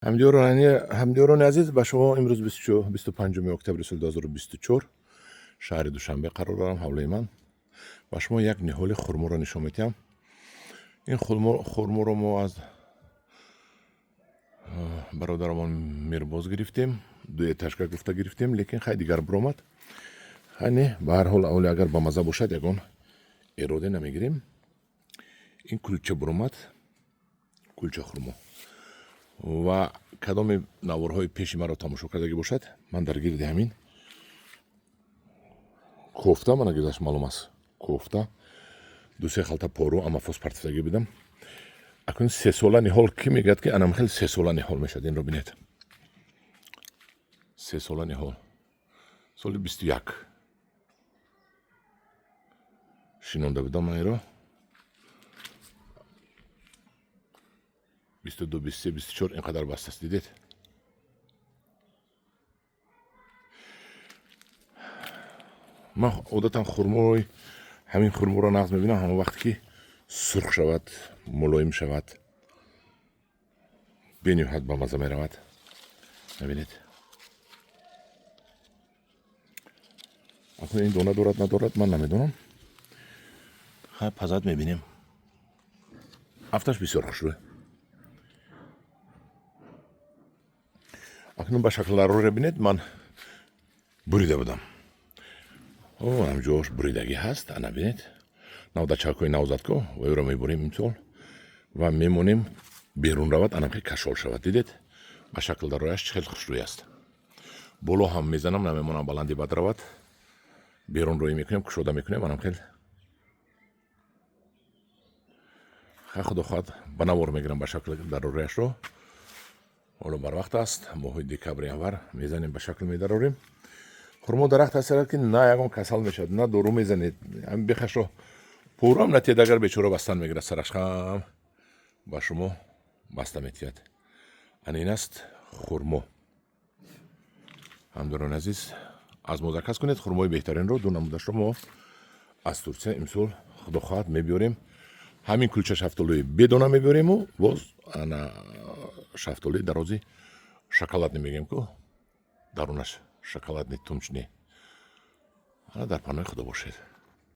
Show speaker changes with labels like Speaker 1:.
Speaker 1: ҳамдиёрони азиз, ба шумо имрӯз 25 октябри соли 2024 шаҳри Душанбе қарор дорам. ҳавлаи ман ба шумо як ниҳоли хурморо нишон медиҳам. ин хурморо мо аз бародарамон Мирбоз гирифтем, 2 этажка гуфта гирифтем, лекин хай дигар биромад. ҳайни ба ҳар ҳол аввали агар ба маза бошад ягон эроде намегирем. ин кулча биромад, кулча хурмо ва кадоми наворҳои пеши маро тамошо кардагӣ бошад, ман дар гирди ҳамин кофта, мана гирдаш маълум аст, кофта 2-3 халта пору амафос партидагӣ будам. акун 3 сола ниҳол ки мегӯяд ки анам хел 3 сола ниҳол мешад. инро бинед, 3 сола ниҳол соли 21 шинонда будам ман инро. 22, 23, 24 инқадар бастаст, дидед. ман одатан хурмои ҳамин хурморо нағз мебинам ҳама вақте ки сурх шавад, мулоим шавад, бениҳоят ба маза меравад. мебинед, акун ин дона дорад надорад ман намедонам. хай пазад мебинем. афташ бисёр хушрӯй. акнун ба шаклдароре бинед, ман бурида будам. ҳамҷош буридагӣ ҳаст, ана бинед. навдачакои навзадко ваёро мебурем имсол ва мемонем берун равад, анам хел кашол шавад. дидед, ба шаклдарояш хел хушрӯй аст. боло ҳам мезанам, намемонам баланди бад равад. берун роӣ мекунем, кушода мекунем, анам хел худо хоҳад ба навор мегирам ба шаклдарояшро. ҳоло барвақт аст, моҳи декабри январ мезанем, ба шакл медарорем. хурмо дарахт ҳаст ки на ягон касал мешавад, на дору мезанед, ҳамин бехашро пору ҳам натиҳад, агар бечора бастан мегирад, сараш хам ба шумо баста метиҳад. анин аст хурмо. ҳамдиёрони азиз, аз мо заказ кунед. хурмои беҳтаринро, 2 намудашро мо аз Турсия имсол худо хоҳад мебиёрем. ҳамин кулча шафтолии бедона мебиёрему, боз ана шафтолии дарози шоколадный мегӯем ку дарунаш шоколадный тумчный. ана дар паноҳи худо бошед.